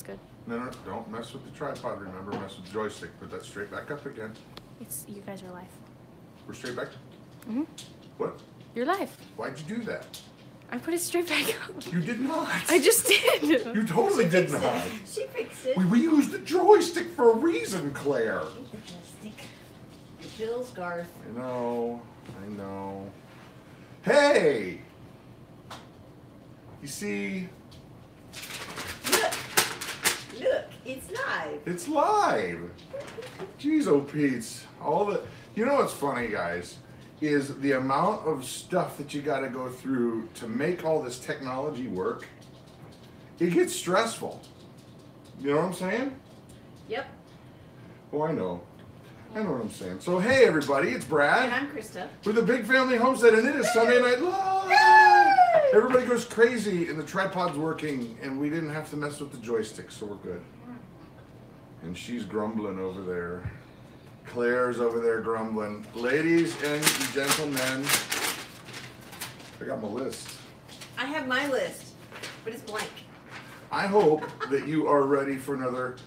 It's good. No, don't mess with the tripod, remember? Mess with the joystick. Put that straight back up again. You guys are live. We're straight back? Mm-hmm. What? You're live. Why'd you do that? I put it straight back up. You did not. I just did. You totally did not. She fixed it. We used the joystick for a reason, Claire. Bill's Garth. I know. Hey! You see... Look, it's live. It's live. Jeez, oh Pete's. You know what's funny, guys, is the amount of stuff that you got to go through to make all this technology work. It gets stressful. You know what I'm saying? Yep. Oh, I know. I know what I'm saying. So, hey, everybody, it's Brad. And I'm Christa. With the Big Family Homestead, and it is Sunday Night Live. Yay! Everybody goes crazy, and the tripod's working, and we didn't have to mess with the joystick, so we're good. And she's grumbling over there. Claire's over there grumbling. Ladies and gentlemen, I got my list. I have my list, but it's blank. I hope that you are ready for another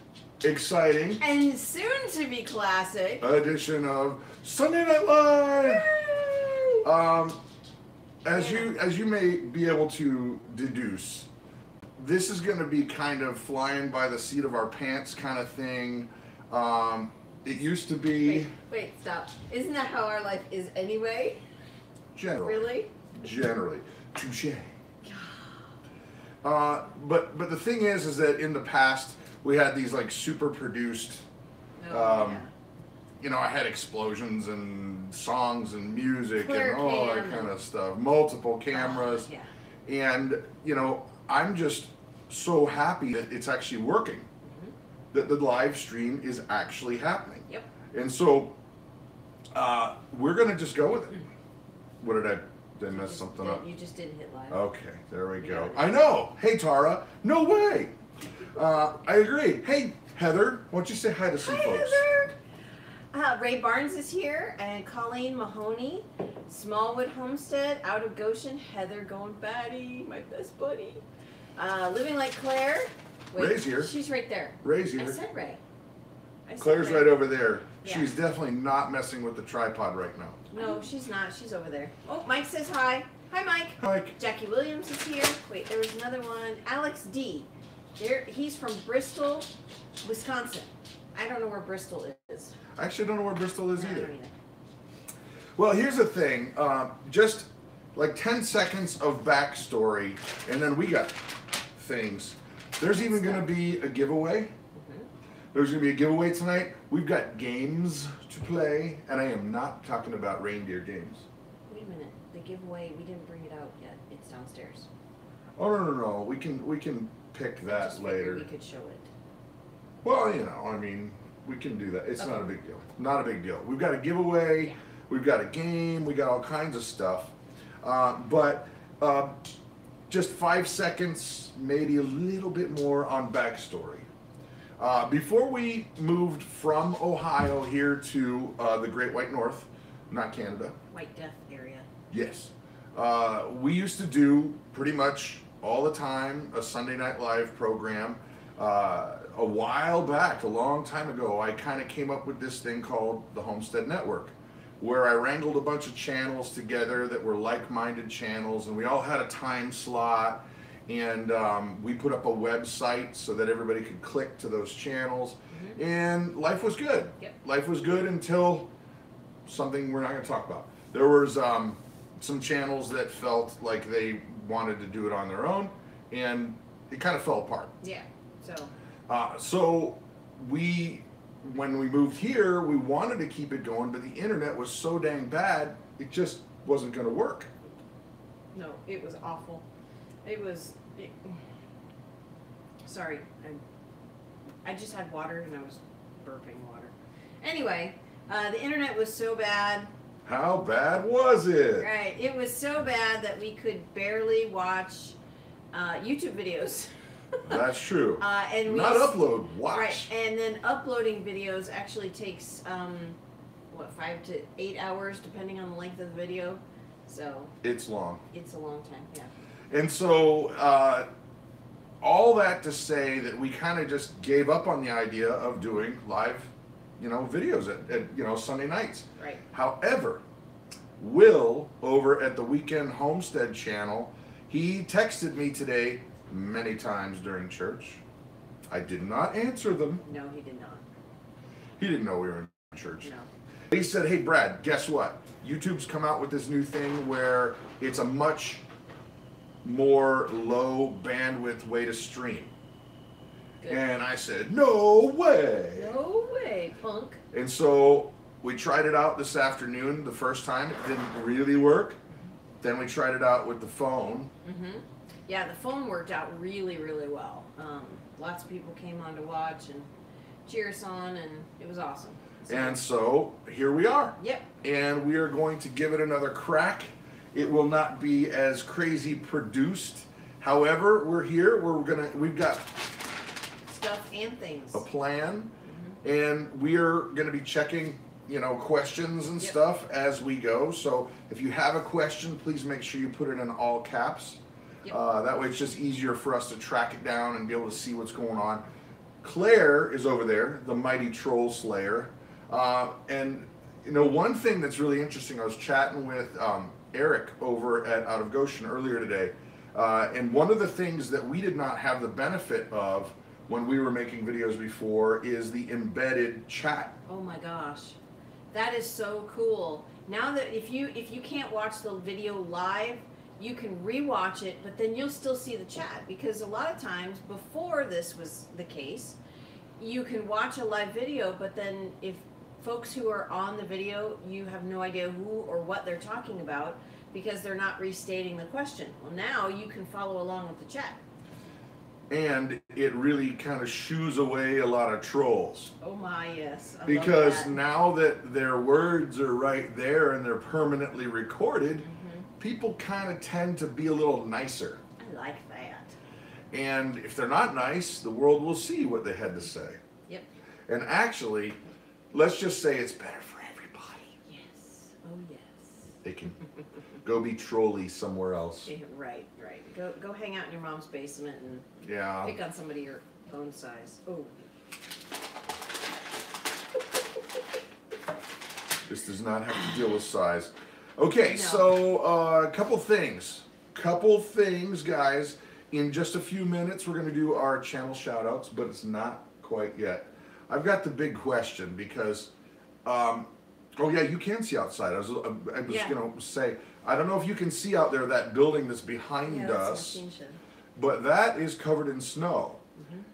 exciting And soon to be classic edition of Sunday Night Live. As you may be able to deduce, this is going to be kind of flying by the seat of our pants kind of thing. It used to be... Wait, stop. Isn't that how our life is anyway? Generally. Really? Generally. Touché. But the thing is that in the past, we had these like super produced, you know, I had explosions and songs and music and all that kind of stuff. Multiple cameras. And, you know, I'm just so happy that it's actually working. That the live stream is actually happening. Yep. And so we're gonna just go with it. What did I mess something up? You just didn't hit live. Okay, there we go. I know. Hey Tara, no way. I agree. Hey Heather, why don't you say hi to some folks? Heather. Ray Barnes is here, and Colleen Mahoney, Smallwood Homestead, out of Goshen. Heather going batty, my best buddy. Living like Claire. Wait, Ray's here. She's right there. Ray's here. I said Ray. Claire's right over there. Yeah. She's definitely not messing with the tripod right now. No, she's not. She's over there. Oh, Mike says hi. Hi, Mike. Mike. Jackie Williams is here. Wait, there was another one. Alex D. He's from Bristol, Wisconsin. I don't know where Bristol is. I actually don't know where Bristol is I don't either. either. Well, here's the thing. Just like 10 seconds of backstory, and then we got things. There's even going to be a giveaway. There's going to be a giveaway tonight. We've got games to play, and I am not talking about reindeer games. Wait a minute. The giveaway, we didn't bring it out yet. It's downstairs. Oh, no. We can pick that later. We could show it. Well, you know, I mean, we can do that. It's not a big deal. Not a big deal. We've got a giveaway. Yeah. We've got a game. We got all kinds of stuff. But just 5 seconds, maybe a little bit more on backstory. Before we moved from Ohio here to the Great White North, not Canada. White Death area. Yes. We used to do pretty much all the time a Sunday Night Live program. A while back, a long time ago, I kind of came up with this thing called the Homestead Network, where I wrangled a bunch of channels together that were like-minded channels, and we all had a time slot. And we put up a website so that everybody could click to those channels, and life was good. Yep. Life was good until something we're not going to talk about. There was some channels that felt like they wanted to do it on their own, and it kind of fell apart. Yeah. So when we moved here, we wanted to keep it going, but the internet was so dang bad, it just wasn't going to work. No, it was awful. Sorry, I just had water and I was burping water. Anyway, the internet was so bad. How bad was it? Right, it was so bad that we could barely watch YouTube videos. That's true. And not upload, watch. Right, and then uploading videos actually takes 5 to 8 hours depending on the length of the video. So it's long. It's a long time, yeah. And so all that to say that we kind of just gave up on the idea of doing live, videos at Sunday nights. Right. However, Will over at the Weekend Homestead channel, he texted me today many times during church. I did not answer them. No, he did not. He didn't know we were in church. No. He said, hey Brad, guess what? YouTube's come out with this new thing where it's a much more low bandwidth way to stream. Good. And I said, no way. No way, punk. And so we tried it out this afternoon the first time. It didn't really work. Then we tried it out with the phone. Mm-hmm. Yeah, the phone worked out really, really well. Lots of people came on to watch and cheer us on, and it was awesome. And so here we are. Yep. And we are going to give it another crack. It will not be as crazy produced. However, we're here. We've got Stuff and things. a plan, and we are going to be checking, questions and stuff as we go. So if you have a question, please make sure you put it in all caps. Yep. That way it's just easier for us to track it down and be able to see what's going on. Claire is over there, the mighty troll slayer. And one thing that's really interesting, I was chatting with Eric over at Out of Goshen earlier today. And one of the things that we did not have the benefit of when we were making videos before is the embedded chat. Oh my gosh. That is so cool. Now that if you can't watch the video live, you can rewatch it, but then you'll still see the chat, because a lot of times before this was the case, you can watch a live video, but then if folks who are on the video, you have no idea who or what they're talking about because they're not restating the question. Well, now you can follow along with the chat. And it really kind of shoos away a lot of trolls. Oh my, yes. I Because love that. now that their words are right there and they're permanently recorded, people kind of tend to be a little nicer. I like that. And if they're not nice, the world will see what they had to say. Yep. And actually, let's just say it's better for everybody. Yes. Oh yes. They can go be trolly somewhere else. Yeah, right. Go hang out in your mom's basement and Yeah. pick on somebody your own size. Oh. This does not have to deal with size. Okay, No. so a couple things, guys. In just a few minutes, we're going to do our channel shout-outs, but it's not quite yet. I've got the big question because, oh yeah, you can see outside. I was going to say, I don't know if you can see out there that building that's behind us, but that is covered in snow.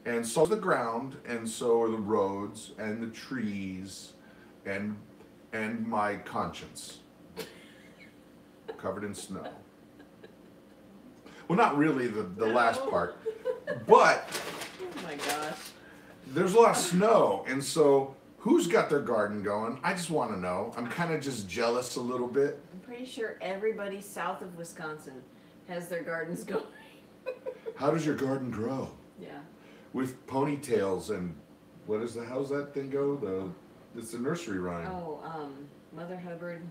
And so is the ground, and so are the roads, and the trees, and my conscience. Covered in snow. Well, not really the last part, but Oh my gosh. there's a lot of snow, and so who's got their garden going? I just want to know. I'm kind of just jealous a little bit. I'm pretty sure everybody south of Wisconsin has their gardens going. How does your garden grow? Yeah. With ponytails and how's that thing go? It's the nursery rhyme. Oh, Mother Hubbard.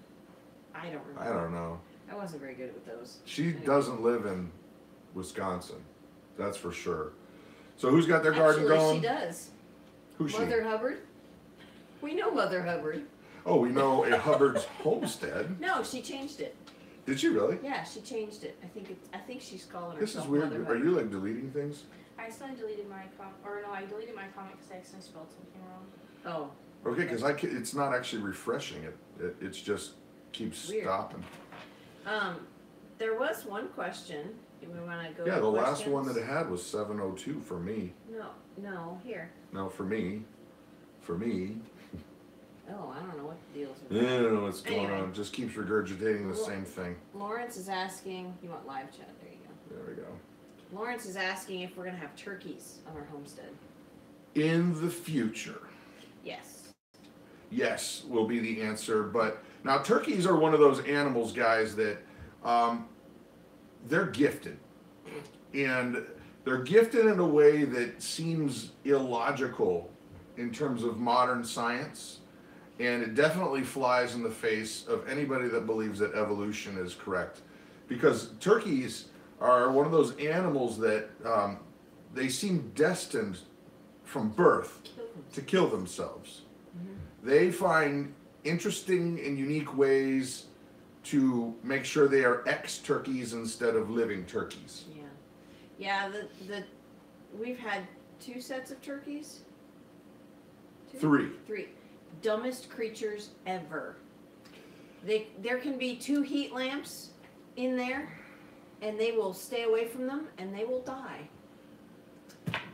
I don't remember. I don't know. I wasn't very good with those. She Anyway. doesn't live in Wisconsin. That's for sure. So who's got their garden Actually, going? she does. Who's she? Mother Hubbard. We know Mother Hubbard. Oh, we know a Hubbard's homestead. No, she changed it. Did she really? Yeah, she changed it. I think she's calling This is herself weird. Mother Are Hubbard. you like deleting things? I accidentally deleted my comment, or no, I deleted my comment because I accidentally spelled something wrong. Oh. Okay, because it's not actually refreshing it. It's just keeps Weird. stopping. There was one question. Do we want to go? Yeah, to the last questions? one that it had was 702 for me. No, here. No, for me. For me. Oh, I don't know what the deal is I with that. don't know what's going Anyway. on. Just keeps regurgitating the same thing. Lawrence is asking. You want live chat? There you go. There we go. Lawrence is asking if we're gonna have turkeys on our homestead. In the future, Yes. yes, will be the answer. But now turkeys are one of those animals, guys, that they're gifted. And they're gifted in a way that seems illogical in terms of modern science. And it definitely flies in the face of anybody that believes that evolution is correct. Because turkeys are one of those animals that they seem destined from birth to kill themselves. They find interesting and unique ways to make sure they are ex-turkeys instead of living turkeys. Yeah. We've had 2 sets of turkeys. 3. 3. Dumbest creatures ever. There can be 2 heat lamps in there, and they will stay away from them, and they will die.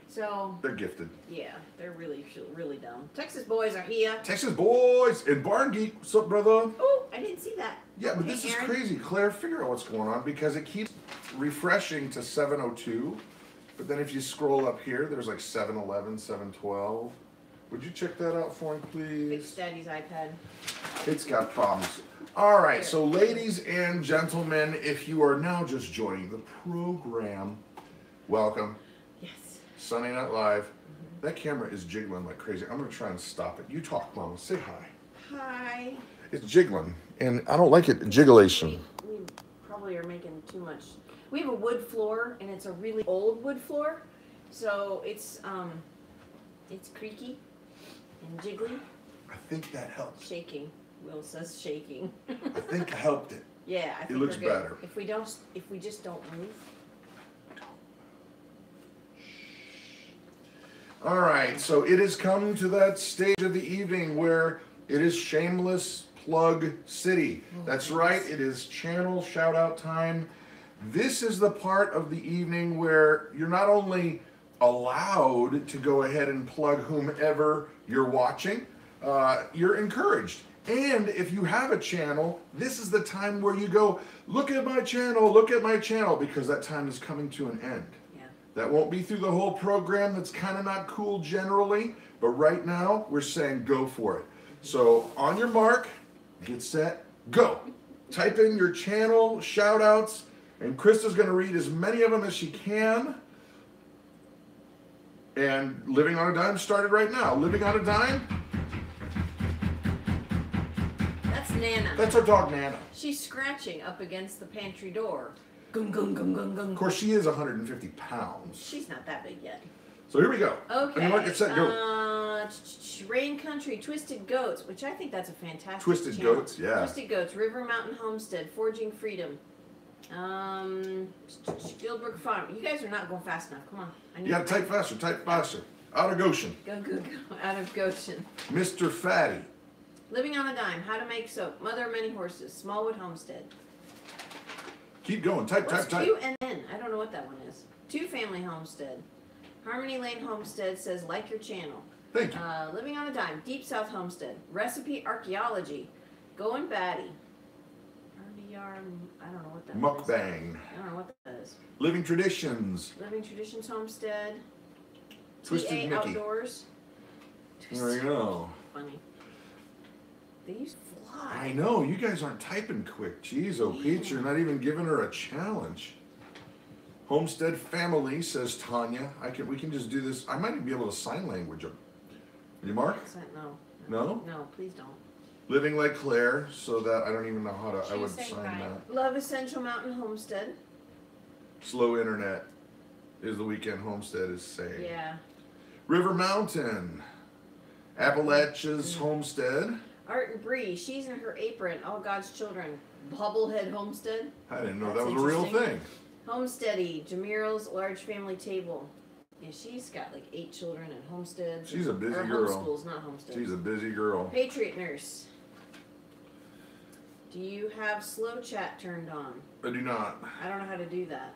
So they're gifted. Yeah, they're really, really dumb. Texas boys are here. Texas boys and Barn Geek. What's up, brother? Oh, I didn't see that. Yeah, but this is crazy. Claire, figure out what's going on because it keeps refreshing to 7:02. But then if you scroll up here, there's like 7:11, 7:12. Would you check that out for me, please? Big Daddy's iPad. It's got problems. All right, so ladies and gentlemen, if you are now just joining the program, welcome. Yes. Sunday Night Live. That camera is jiggling like crazy. I'm going to try and stop it. You talk, Mama. Say hi. Hi. It's jiggling, and I don't like it jiggulation. We probably are making too much. We have a wood floor, and it's a really old wood floor, so it's creaky and jiggly. I think that helps. Shaking. Will says shaking. I think I helped it. Yeah, I think it looks we're good. better. If we just don't move. All right, so it has come to that stage of the evening where it is shameless plug city. That's right, it is channel shout out time. This is the part of the evening where you're not only allowed to go ahead and plug whomever you're watching, you're encouraged. And if you have a channel, this is the time where you go, look at my channel, because that time is coming to an end. That won't be through the whole program. That's kind of not cool generally, but right now we're saying go for it. So on your mark, get set, go. Type in your channel shout outs, and Krista's going to read as many of them as she can. And Living on a Dime started right now. Living on a Dime. That's Nana. That's our dog Nana. She's scratching up against the pantry door. Gung, gung, gung, gung, gung. Of course, she is 150 pounds. She's not that big yet. So here we go. Okay. On your mark, get set, go. Rain Country Twisted Goats, which I think that's a fantastic Twisted channel. Goats, yeah. Twisted Goats, River Mountain Homestead, Forging Freedom. Gilbert Farm. You guys are not going fast enough. Come on. You gotta type faster, type faster. Out of Goshen. Go, go, go. Out of Goshen. Mr. Fatty. Living on a Dime, How to Make Soap, Mother of Many Horses, Smallwood Homestead. Keep going, type. What's QNN? I don't know what that one is. 2 Family Homestead. Harmony Lane Homestead says, like your channel. Thank you. Living on a Dime, Deep South Homestead. Recipe Archaeology. Going Batty. I don't know what that is. Mukbang. I don't know what that is. Living Traditions. Living Traditions Homestead. Twisted TA Mickey. Outdoors. There we go. Funny. They used to fly. I know, you guys aren't typing quick. Jeez, oh Pete, you're not even giving her a challenge. Homestead Family, says Tanya. We can just do this. I might even be able to sign language them. You mark? No. No? No, please don't. Living like Claire, so that I don't even know how to, I would She's saying sign hi. that. Love Essential Mountain Homestead. Slow internet is the weekend homestead is saying. Yeah. River Mountain. Appalachia's Homestead. Art and Bree, She's in Her Apron, All God's Children. Bubblehead Homestead. I didn't know That's that was a real interesting. thing. Homesteady, Jamiral's Large Family Table. Yeah, she's got like 8 children and homesteads. She's a busy or girl. Homeschools, not homesteads. She's a busy girl. Patriot Nurse. Do you have slow chat turned on? I do not. I don't know how to do that.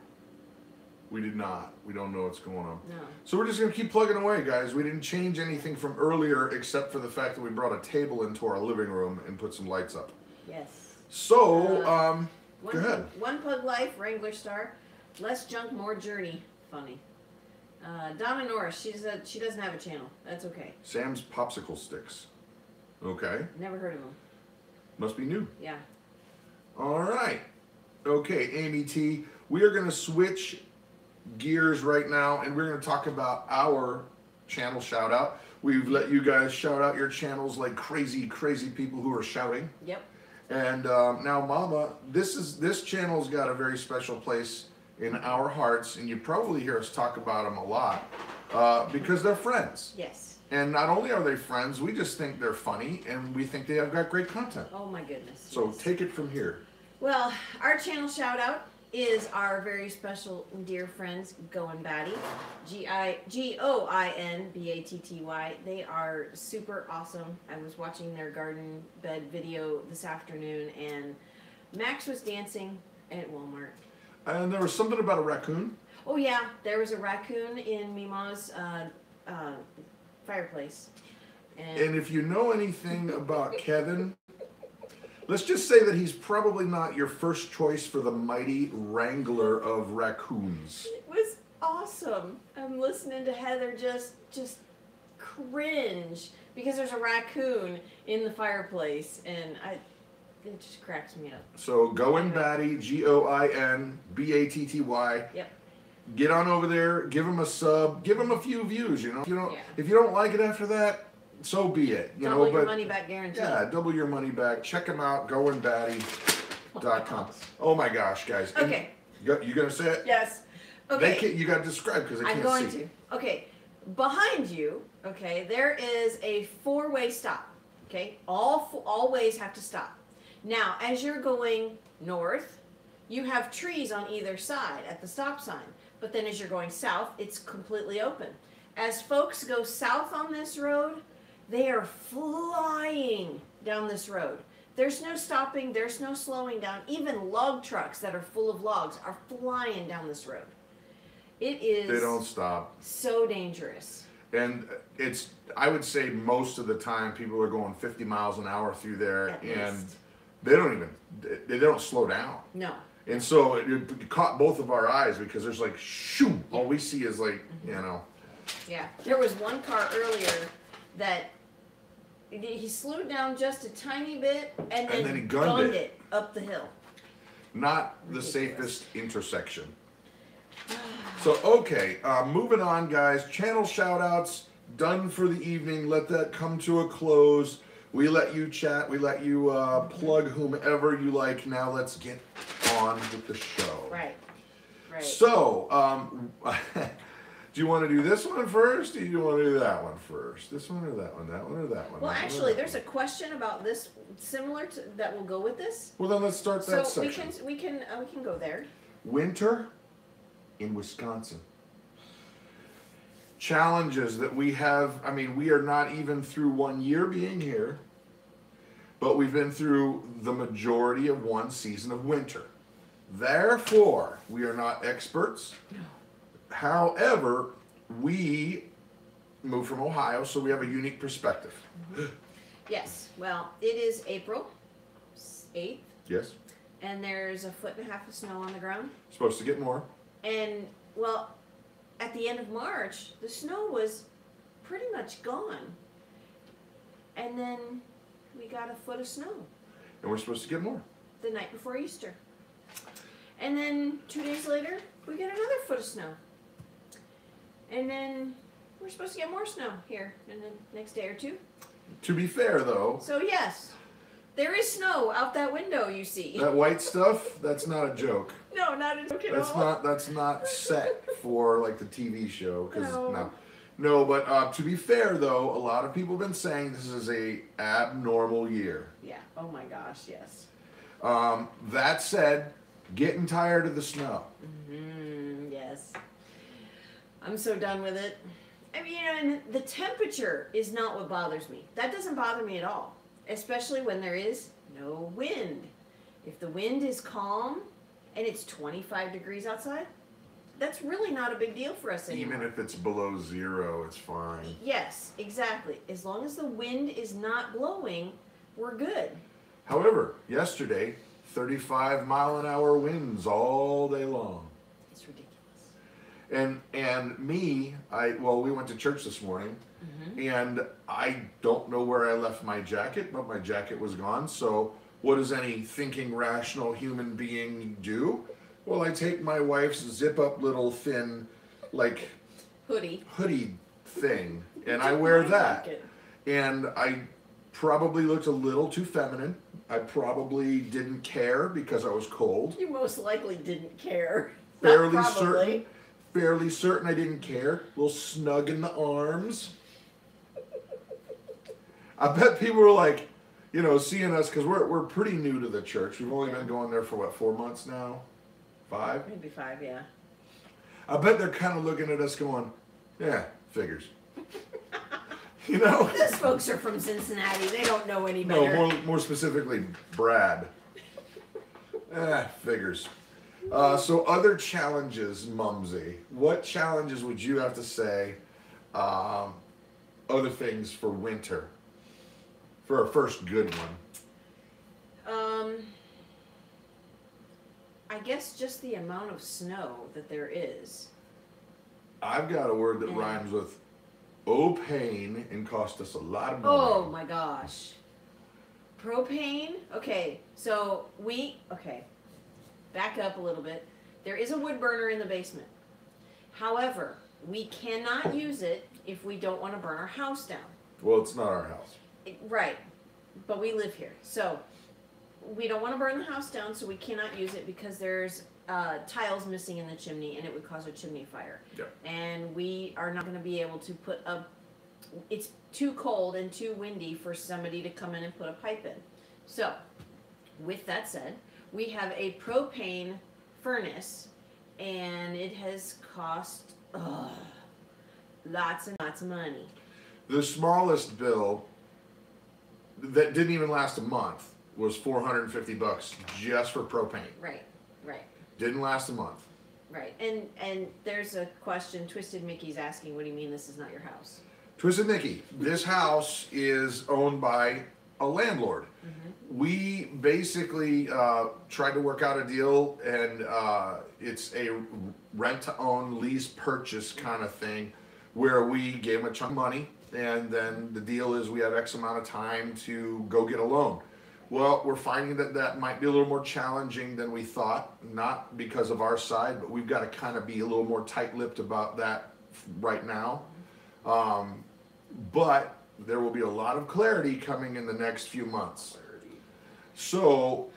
We did not. We don't know what's going on. No. So we're just going to keep plugging away, guys. We didn't change anything from earlier except for the fact that we brought a table into our living room and put some lights up. Yes. So, One go ahead. One Pug Life, Wrangler Star. Less junk, more journey. Funny. Donna Norris, she doesn't have a channel. That's okay. Sam's Popsicle Sticks. Okay. Never heard of them. Must be new. Yeah. All right. Okay, Amy T. We are going to switch gears right now, and we're going to talk about our channel shout out. We've let you guys shout out your channels like crazy people who are shouting. Yep. And now, Mama, this channel's got a very special place in our hearts, and you probably hear us talk about them a lot because they're friends. Yes. And not only are they friends, we just think they're funny, and we think they have got great content. Oh my goodness. So yes. take it from here. Well, our channel shout out is our very special and dear friends, Goin' Batty, Goinbatty. They are super awesome. I was watching their garden bed video this afternoon, and Max was dancing at Walmart. And there was something about a raccoon. Oh yeah, there was a raccoon in Mima's fireplace. And if you know anything about Kevin, let's just say that he's probably not your first choice for the mighty wrangler of raccoons. It was awesome. I'm listening to Heather just cringe because there's a raccoon in the fireplace, and it just cracks me up. So Goin' Batty, Goinbatty. Yep. Get on over there, give him a sub, give him a few views. You know, if you don't like it after that, so be it. You double know, your but money back guarantee. yeah, double your money back. Check him out, goinbatty.com. Oh my gosh, guys! Okay. You gonna say it? Yes. Okay. You got to describe because I can't see. I'm going to. Okay. Behind you, okay, there is a 4-way stop. Okay, all ways have to stop. Now, as you're going north, you have trees on either side at the stop sign. But then as you're going south, it's completely open. As folks go south on this road, they are flying down this road. There's no stopping, there's no slowing down. Even log trucks that are full of logs are flying down this road. It is. They don't stop. So dangerous. And it's, I would say most of the time people are going 50 miles an hour through there, and they don't slow down. No. And so it caught both of our eyes because there's like, shoo, all we see is like, you know. Yeah, there was one car earlier that he slowed down just a tiny bit and then he gunned it up the hill. Not the safest intersection. So, okay, moving on, guys. Channel shout-outs done for the evening. Let that come to a close. We let you chat. We let you plug whomever you like. Now let's get on with the show. Right. Right. So, do you want to do this one first, or do you want to do that one first? This one or that one? That one or that one? Well, actually, there's a question about this similar to that will go with this. Well, then let's start that section. So we can go there. Winter in Wisconsin. Challenges that we have. I mean, we are not even through 1 year being here, but we've been through the majority of one season of winter. Therefore, we are not experts. No. However, we moved from Ohio, so we have a unique perspective. Mm-hmm. Yes. Well, it is April 8th. Yes. And there's 1.5 feet of snow on the ground. Supposed to get more. And, well, at the end of March, the snow was pretty much gone. And then we got 1 foot of snow. And we're supposed to get more. The night before Easter. And then 2 days later, we get another 1 foot of snow. And then we're supposed to get more snow here in the next day or two. To be fair, though. So, yes, there is snow out that window, you see. That white stuff, that's not a joke. No, not a joke at all. That's not set for like the TV show. No, but to be fair, though, a lot of people have been saying this is a abnormal year. Yeah. Oh my gosh, yes. That said, getting tired of the snow. Mm-hmm, yes. I'm so done with it. I mean, and the temperature is not what bothers me. That doesn't bother me at all, especially when there is no wind. If the wind is calm and it's 25 degrees outside, that's really not a big deal for us anymore. Even if it's below 0, it's fine. Yes, exactly. As long as the wind is not blowing, we're good. However, yesterday, 35-mile-an-hour winds all day long. It's ridiculous. And me, we went to church this morning, and I don't know where I left my jacket, but my jacket was gone. So what does any thinking, rational human being do? Well, I take my wife's zip-up little thin, like, hoodie thing, and I wear that. And I probably looked a little too feminine. I probably didn't care because I was cold. You most likely didn't care. fairly certain I didn't care. A little snug in the arms. I bet people were like, you know, seeing us, because we're pretty new to the church. We've only been going there for what, 4 months now? 5? Maybe 5, yeah. I bet they're kind of looking at us going, yeah, figures. You know? Those folks are from Cincinnati. They don't know any better. No, more specifically, Brad. Figures. So other challenges, Mumsy. What challenges would you have to say, other things for winter? For our first good one. I guess just the amount of snow that there is. I've got a word that rhymes with propane and cost us a lot of money. Oh my gosh. Propane? Okay, so back up a little bit. There is a wood burner in the basement. However, we cannot use it if we don't want to burn our house down. Well, it's not our house. Right, but we live here. So we don't want to burn the house down, so we cannot use it because there's tiles missing in the chimney and it would cause a chimney fire. Yep. And we are not going to be able to put it's too cold and too windy for somebody to come in and put a pipe in. So, with that said, we have a propane furnace and it has cost lots and lots of money. The smallest bill that didn't even last a month was $450 just for propane. Right. Didn't last a month. Right. And there's a question Twisted Mickey's asking, what do you mean this is not your house? Twisted Mickey, this house is owned by a landlord. Mm-hmm. We basically tried to work out a deal, and it's a rent-to-own, lease-purchase kind of thing, where we gave him a chunk of money, and then the deal is we have X amount of time to go get a loan. Well, we're finding that might be a little more challenging than we thought, not because of our side, but we've got to kind of be a little more tight-lipped about that right now. But there will be a lot of clarity coming in the next few months. So,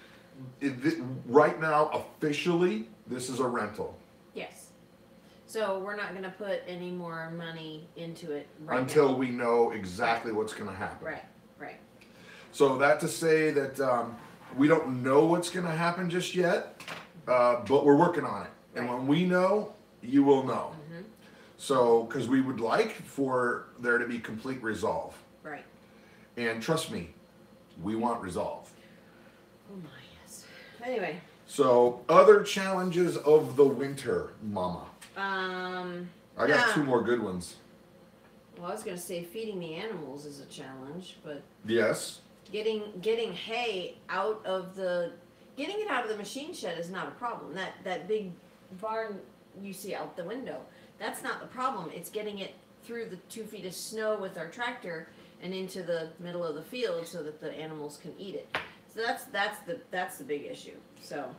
right now, officially, this is a rental. Yes. So we're not going to put any more money into it until we know exactly what's going to happen. Right. So that to say that we don't know what's going to happen just yet, but we're working on it. And when we know, you will know. Mm-hmm. So, because we would like for there to be complete resolve. Right. And trust me, we want resolve. Oh my, yes. Anyway. So, other challenges of the winter, Mama. I got 2 more good ones. Well, I was going to say feeding the animals is a challenge, but... Yes. Getting hay out of the machine shed is not a problem. That big barn you see out the window, that's not the problem. It's getting it through the 2 feet of snow with our tractor and into the middle of the field so that the animals can eat it. So that's the big issue. So.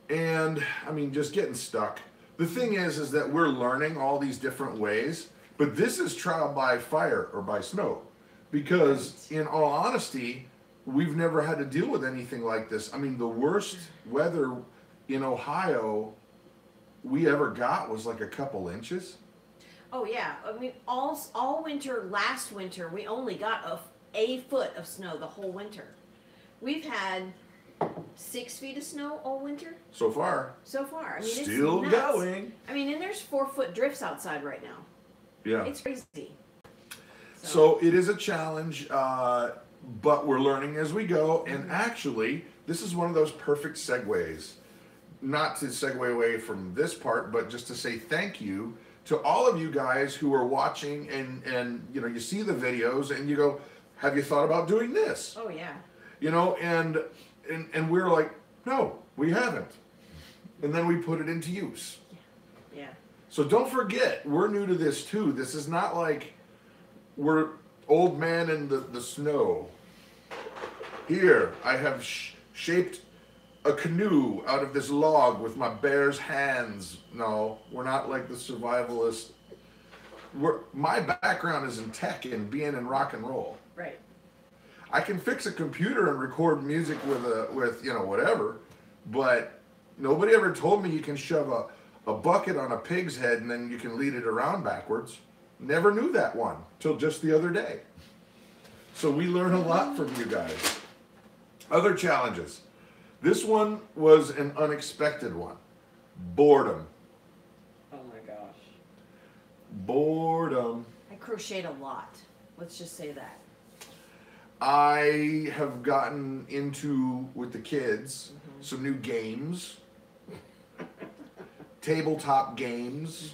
And I mean, just getting stuck. The thing is that we're learning all these different ways, but this is trial by fire or by snow. Because, in all honesty, we've never had to deal with anything like this. I mean, the worst weather in Ohio we ever got was like a couple inches. Oh, yeah. I mean, all winter, last winter, we only got a foot of snow the whole winter. We've had 6 feet of snow all winter. So far. I mean, still it's nuts. going. I mean, and there's 4-foot drifts outside right now. Yeah. It's crazy. So it is a challenge, but we're learning as we go. And actually, this is one of those perfect segues. Not to segue away from this part, but just to say thank you to all of you guys who are watching and you know, you see the videos and you go, have you thought about doing this? Oh, yeah. You know, and we're like, no, we haven't. And then we put it into use. Yeah. So don't forget, we're new to this too. This is not like we're old man in the snow. Here, I have shaped a canoe out of this log with my bare hands. No, we're not like the survivalist. My background is in tech and being in rock and roll. Right. I can fix a computer and record music with you know, whatever, but Nobody ever told me you can shove a bucket on a pig's head and then you can lead it around backwards. Never knew that one till just the other day. So we learn a lot from you guys. Other challenges. This one was an unexpected one. Boredom. Oh my gosh. Boredom. I crocheted a lot. Let's just say that. I have gotten into, with the kids, some new games. Tabletop games.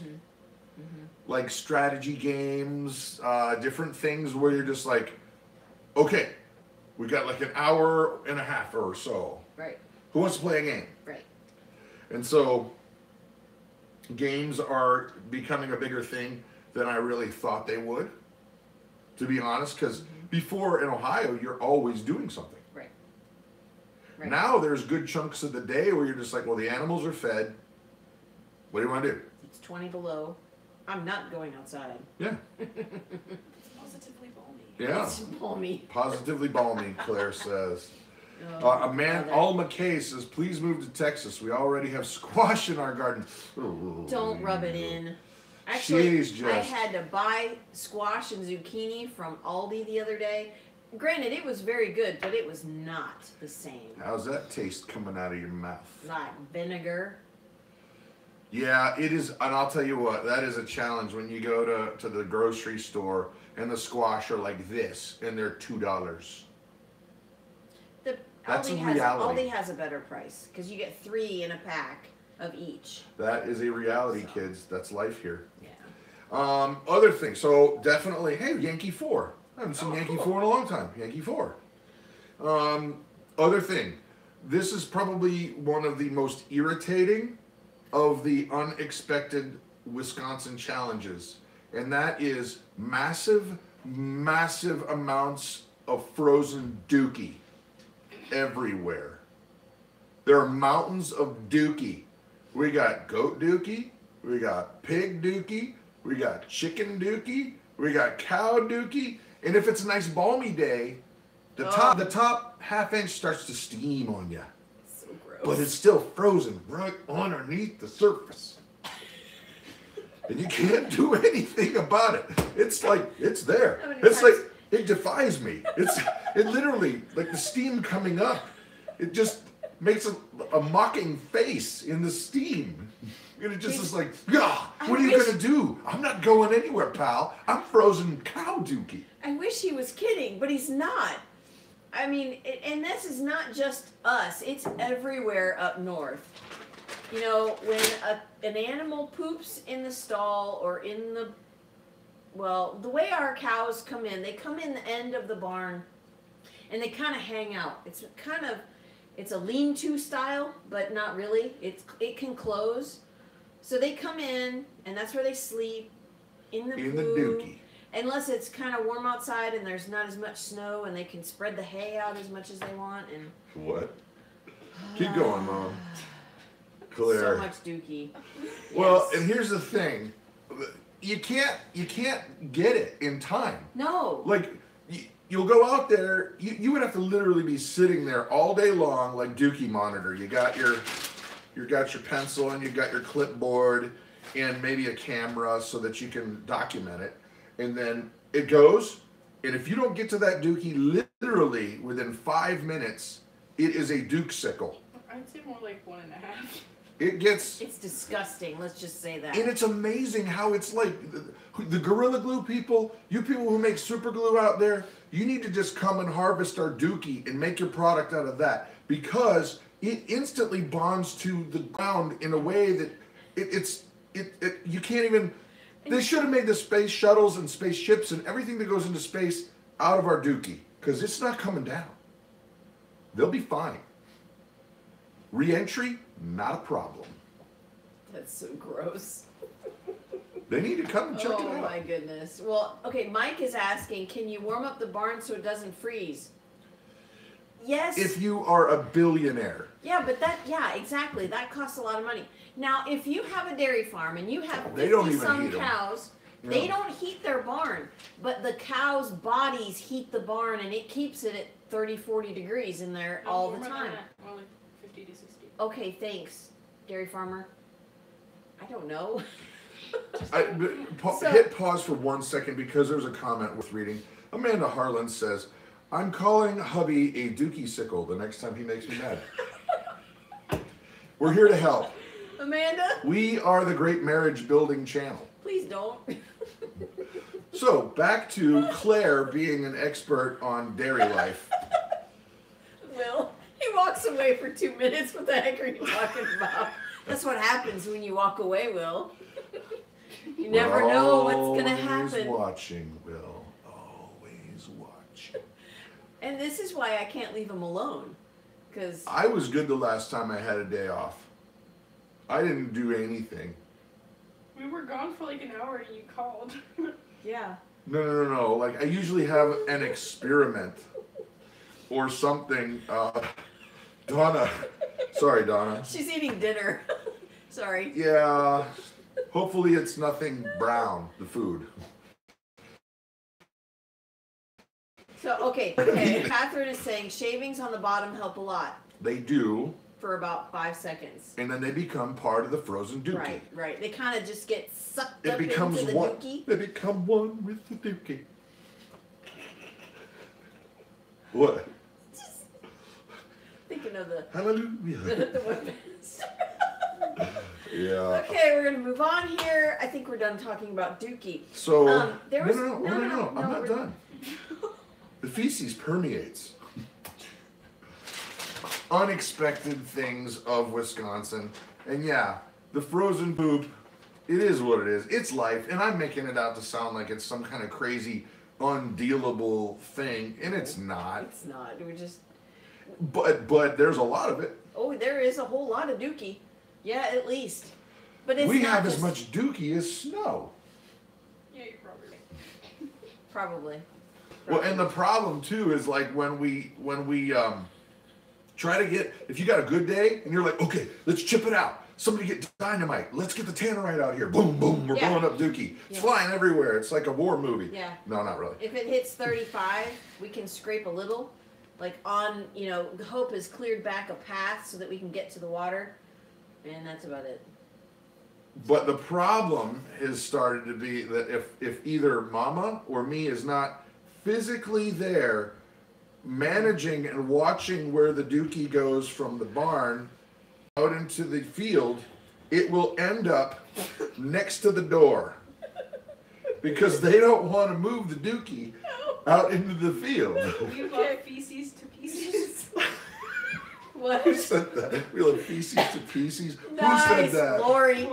Like strategy games, different things where you're just like, okay, we got like an hour and a half or so. Right. Who wants to play a game? Right. And so games are becoming a bigger thing than I really thought they would, to be honest, because before in Ohio, you're always doing something. Right. Right. Now there's good chunks of the day where you're just like, well, the animals are fed. What do you want to do? It's 20 below. I'm not going outside. Yeah. It's positively balmy. Yeah. It's balmy. Positively balmy, Claire says. Oh, A man, brother. Al McKay says, please move to Texas. We already have squash in our garden. Don't rub it in. Actually, She's I just- had to buy squash and zucchini from Aldi the other day. Granted, it was very good, but it was not the same. How's that taste coming out of your mouth? Like vinegar. Yeah, it is, and I'll tell you what, that is a challenge when you go to the grocery store and the squash are like this, and they're $2. That's a reality. Aldi has a better price because you get 3 in a pack of each. That is a reality, kids. That's life here. Yeah. Other things, so definitely, hey, Yankee 4. I haven't seen Yankee cool. 4 in a long time. Yankee 4. Other thing, this is probably one of the most irritating of the unexpected Wisconsin challenges, and that is massive, massive amounts of frozen dookie everywhere. There are mountains of dookie. We got goat dookie, we got pig dookie, we got chicken dookie, we got cow dookie, and if it's a nice balmy day, the top half inch starts to steam on you. So gross. But it's still frozen right underneath the surface. And you can't do anything about it. It's like, it's there. How many It's times- like, it defies me. It literally, like the steam coming up, it just makes a mocking face in the steam. And it just is like, yeah, what are you gonna do? I'm not going anywhere, pal. I'm frozen cow dookie. I wish he was kidding, but he's not. I mean, and this is not just us. It's everywhere up north. You know, when an animal poops in the stall or in the, well, the way our cows come in, they come in the end of the barn and they kind of hang out. It's a lean-to style, but not really. It can close. So they come in and that's where they sleep in the poo. dookie. Unless it's kind of warm outside and there's not as much snow and they can spread the hay out as much as they want and What? Keep going, Mom. Claire. so much dookie. Well, Yes. and here's the thing. You can't get it in time. No. Like, you'll go out there, you would have to literally be sitting there all day long like Dookie Monitor. You got your pencil and you got your clipboard and maybe a camera so that you can document it. And then it goes, and if you don't get to that dookie literally within 5 minutes, it is a dukesicle. I'd say more like 1.5. It gets, It's disgusting. Let's just say that. and it's amazing how it's like, the Gorilla Glue people, you people who make super glue out there, you need to just come and harvest our dookie and make your product out of that, because it instantly bonds to the ground in a way that you can't even. They should have made the space shuttles and spaceships and everything that goes into space out of our dookie, because it's not coming down. They'll be fine. Re-entry, not a problem. That's so gross. They need to come and check it Oh out. my goodness. Well, okay, Mike is asking, can you warm up the barn so it doesn't freeze? Yes. If you are a billionaire. Yeah, but exactly. That costs a lot of money. Now, if you have a dairy farm and you have They don't 50 even some heat 'em. cows, No. they don't heat their barn, but the cows' bodies heat the barn and it keeps it at 30, 40 degrees in there all the time. More like 50 to 60. Okay, thanks. Dairy farmer. I don't know. Hit pause for 1 second because there's a comment worth reading. Amanda Harlan says, I'm calling hubby a dookie sickle the next time he makes me mad. We're here to help. Amanda? We are the Great Marriage Building Channel. Please don't. So, back to Claire being an expert on dairy life. Will, he walks away for 2 minutes. What the heck are you talking about? That's what happens when you walk away, Will. You never know what's going to happen. Always watching, Will. Always watching. And this is why I can't leave him alone. Because I was good the last time I had a day off. I didn't do anything. We were gone for like an hour and you called. yeah. No. Like, I usually have an experiment or something. Donna. Sorry, Donna. She's eating dinner. Sorry. Yeah. Hopefully it's nothing brown, the food. So, okay. Catherine is saying shavings on the bottom help a lot. They do. For about 5 seconds. And then they become part of the frozen dookie. Right. They kind of just get sucked up becomes into the one. dookie. They become one with the dookie. What? Just thinking of the Hallelujah. the weapons. Yeah. Okay, we're gonna move on here. I think we're done talking about dookie. So no, I'm not done. The feces permeates. Unexpected things of Wisconsin, and yeah, the frozen poop. It is what it is. It's life, and I'm making it out to sound like it's some kind of crazy, undealable thing, and it's not. It's not. We're just. But there's a lot of it. Oh, there is a whole lot of dookie. Yeah, at least. But it's we not have just... as much dookie as snow. Yeah, you're probably right. Probably. Well, and the problem too is like when we try to get, if you got a good day and you're like, okay, let's chip it out. Somebody get dynamite. Let's get the tannerite out here. Boom, boom. We're blowing up dookie. It's flying everywhere. It's like a war movie. Yeah. No, not really. If it hits 35, we can scrape a little. Like on, Hope has cleared back a path so that we can get to the water. And that's about it. But the problem has started to be that if either Mama or me is not physically there managing and watching where the dookie goes from the barn out into the field, it will end up next to the door because they don't want to move the dookie out into the field. We love feces to pieces. What? Who said that? We love feces to pieces. Nice, Who said that? Lori.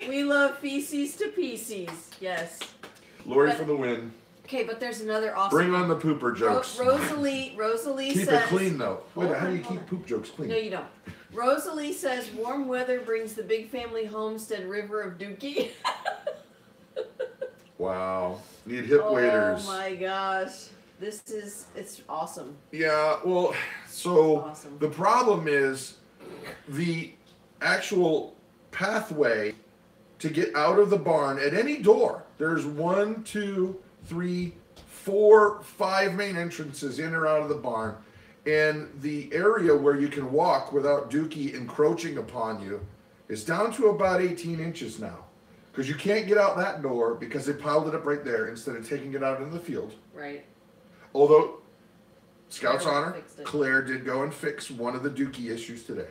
We love feces to pieces. Yes. Lori for the win. Okay, but there's another awesome. Bring on the pooper jokes. Rosalie keep says. it clean though. Wait, how do you keep poop jokes clean? No, you don't. Rosalie says warm weather brings the Big Family Homestead river of dookie. Wow. Need hip waders. Oh my gosh. It's awesome. Yeah, well, so Awesome. the problem is the actual pathway to get out of the barn at any door. There's 1, 2, 3, 4, 5 main entrances in or out of the barn. And the area where you can walk without dookie encroaching upon you is down to about 18 inches now. Because you can't get out that door because they piled it up right there instead of taking it out into the field. Right. Although, Scout's Claire honor, fixed it. Claire did go and fix one of the dookie issues today.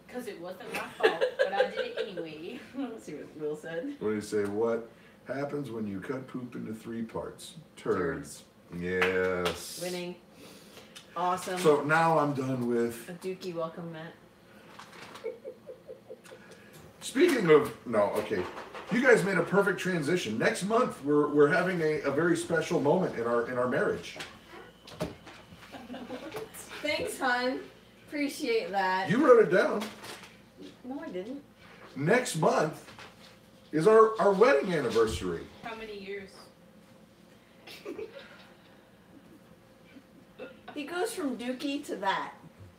Because it wasn't my fault, but I did it anyway. Let's see what Will said. What do you say? What happens when you cut poop into 3 parts? Turds. Yes. Winning. Awesome. So now I'm done with. A dookie, welcome, Matt. Speaking of, no, okay. You guys made a perfect transition. Next month we're having a very special moment in our marriage. Thanks, hon. Appreciate that. You wrote it down. No, I didn't. Next month is our wedding anniversary. How many years? He goes from dookie to that.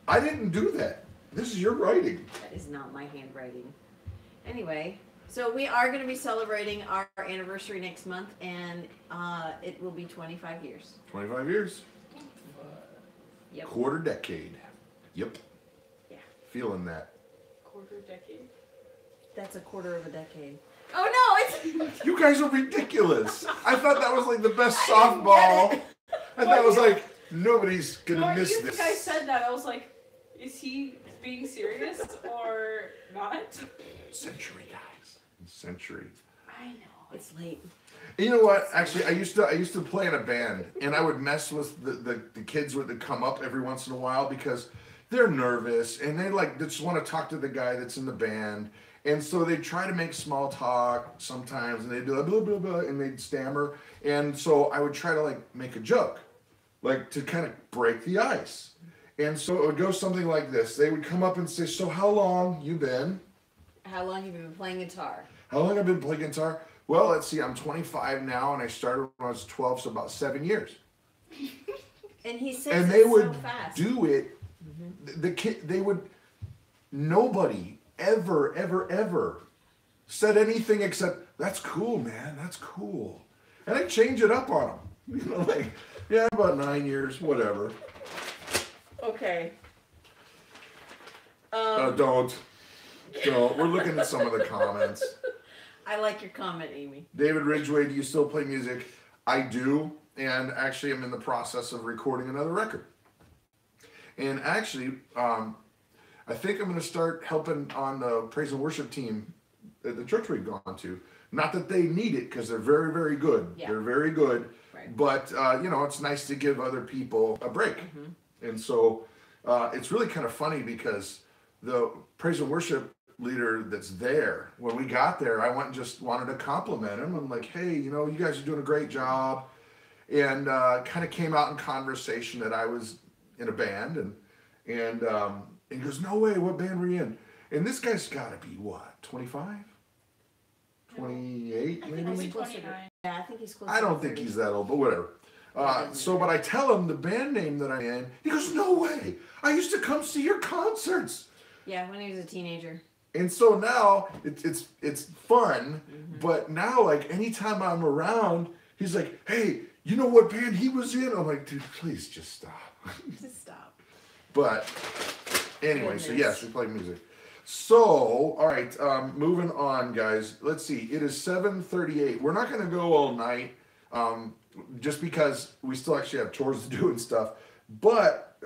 I didn't do that. This is your writing. That is not my handwriting. Anyway, so we are going to be celebrating our anniversary next month, and it will be 25 years. 25 years. Yep. Quarter decade. Yep. Yeah. Feeling that. Quarter decade? That's a quarter of a decade. Oh no, it's. You guys are ridiculous. I thought that was like the best softball. I thought it was like, nobody's gonna miss You this. guys said that. I was like, is he being serious or not? Century, guys. Century. I know. It's late. You know what? Actually, I used to play in a band, and I would mess with the kids would come up every once in a while because they're nervous and they just want to talk to the guy that's in the band, and so they try to make small talk sometimes, and they'd be like blah blah blah, and they'd stammer, and so I would try to make a joke, to kind of break the ice, and so it would go something like this. They would come up and say, "So how long you been? How long have you been playing guitar? How long have I been playing guitar? Well, let's see, I'm 25 now, and I started when I was 12, so about 7 years." And he says and it they would so fast. do it. The kid, they would. Nobody ever said anything except, "That's cool, man. That's cool," and I change it up on them. Yeah, about 9 years, whatever. Okay. Don't. We're looking at some of the comments. I like your comment, Amy. David Ridgway, do you still play music? I do, and actually I'm in the process of recording another record. And actually, I think I'm going to start helping on the praise and worship team at the church we've gone to. Not that they need it, because they're very, very good. Yeah. They're very good. Right. But, it's nice to give other people a break. Mm-hmm. And so it's really kind of funny because the praise and worship leader that's there, when we got there, I went and just wanted to compliment him. I'm like, "Hey, you guys are doing a great job," and kind of came out in conversation that I was in a band, and he goes, "No way, what band were you in?" And this guy's got to be what, 25, 28, maybe? I think 29. Yeah, I think he's close. I don't think he's that old, but whatever. But I tell him the band name that I'm in. He goes, "No way, I used to come see your concerts." Yeah, when he was a teenager. And so now it's fun, but now anytime I'm around, he's like, "Hey, you know what band he was in?" I'm like, "Dude, please just stop." Just stop. But anyway, so yes, we play music. So, all right, moving on, guys. Let's see. It is 7:38. We're not going to go all night, just because we still actually have chores to do and stuff. But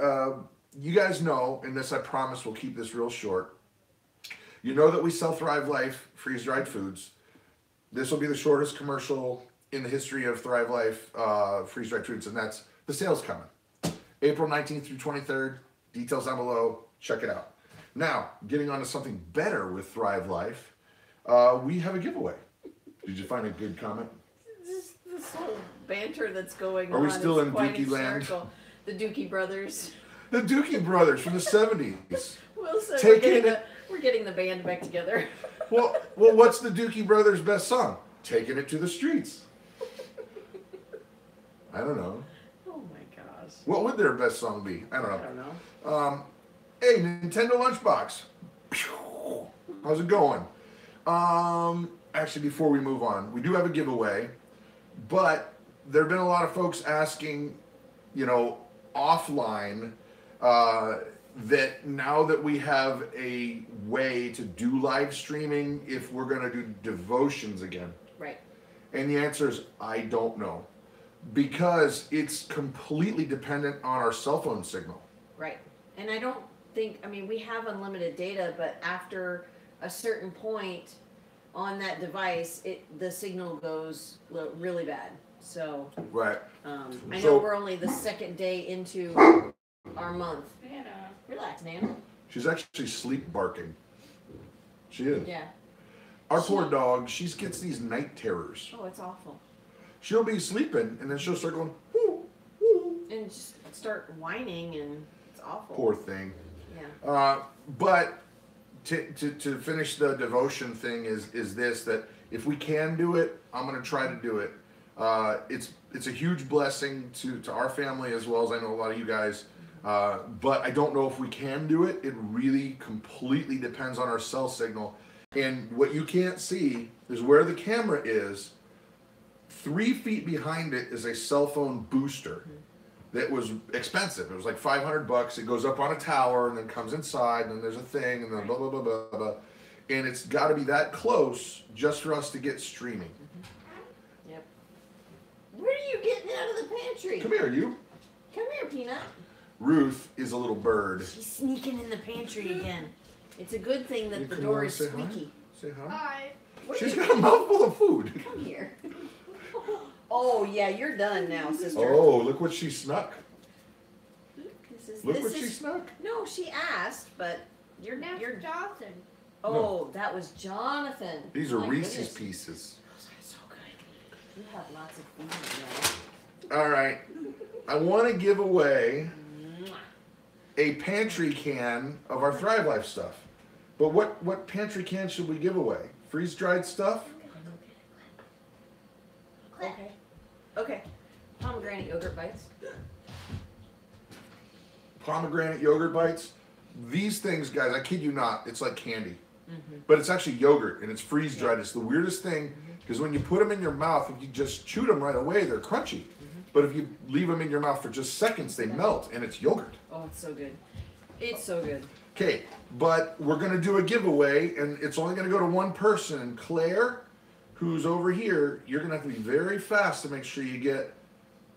you guys know, and this I promise we'll keep this real short. You know that we sell Thrive Life freeze-dried foods. This will be the shortest commercial in the history of Thrive Life freeze-dried foods, and that's the sales coming. April 19th through 23rd. Details down below. Check it out. Now, getting on to something better with Thrive Life, we have a giveaway. Did you find a good comment? This whole banter that's going on. Are we still in Dookie land? The Dookie brothers. The Dookie brothers from the 70s. Wilson, we're getting the band back together. Well, what's the Dookie brothers' best song? "Taking It to the Streets." I don't know. Oh my gosh. What would their best song be? I don't know. I don't know. Hey, Nintendo Lunchbox. How's it going? Actually, before we move on, we do have a giveaway, but there have been a lot of folks asking, offline, that now that we have a way to do live streaming, if we're going to do devotions again. Right. And the answer is, I don't know. Because it's completely dependent on our cell phone signal. Right. And I don't think, we have unlimited data, but after a certain point on that device, the signal goes really bad. So, right. I know we're only the second day into our month. Nana. Relax, Nana. She's actually sleep barking. She is. Yeah. Our poor dog, she gets these night terrors. Oh, it's awful. She'll be sleeping, and then she'll start going, whoo, whoo. And just start whining, and it's awful. Poor thing. Yeah. But to finish the devotion thing is this, that if we can do it, I'm going to try to do it. It's a huge blessing to our family, as well as I know a lot of you guys. But I don't know if we can do it. It really completely depends on our cell signal. And what you can't see is where the camera is. 3 feet behind it is a cell phone booster that was expensive. It was like $500. It goes up on a tower and then comes inside, and then there's a thing, and then blah, blah, blah, blah, blah. and it's got to be that close just for us to get streaming. Yep. Where are you getting out of the pantry? Come here, you. Come here, Peanut. Ruth is a little bird. She's sneaking in the pantry again. It's a good thing that You the come door over is and say hi? squeaky. Say hi. Hi. She's got a mouthful of food. Come here. Oh yeah, you're done now, sister. Oh, look what she snuck. Look this what she is. snuck. No, she asked, but you're. Jonathan. Oh, No. that was Jonathan. These are My Reese's goodness. Pieces. Those are so good. You have lots of food now. All right. I want to give away a pantry can of our Thrive Life stuff. But what pantry can should we give away? Freeze-dried stuff? Okay. Okay. Pomegranate yogurt bites. Pomegranate yogurt bites. These things, guys, I kid you not, it's like candy. But it's actually yogurt, and it's freeze-dried. It's the weirdest thing, because when you put them in your mouth, if you just chew them right away, they're crunchy. But if you leave them in your mouth for just seconds, they melt, and it's yogurt. Oh, it's so good. It's so good. Okay, but we're going to do a giveaway, and it's only going to go to one person. And Claire, who's over here, you're going to have to be very fast to make sure you get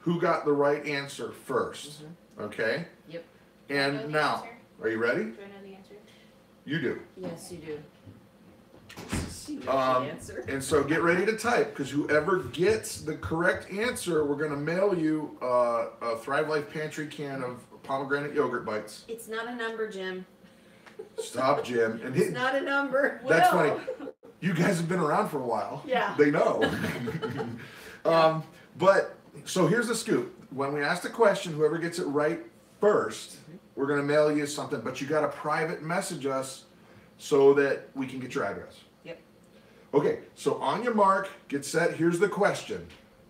who got the right answer first. Okay? Yep. And now, are you ready? Do I know the answer? You do. Yes, you do. She knows the answer. And so get ready to type, because whoever gets the correct answer, we're going to mail you a Thrive Life Pantry can of pomegranate yogurt bites. It's not a number, Jim. Stop, Jim. And It's not a number. that's Will. funny. You guys have been around for a while. Yeah. They know. But so here's the scoop. When we ask the question, whoever gets it right first, we're going to mail you something. But you got to private message us so that we can get your address. Yep. Okay, so on your mark, get set. Here's the question.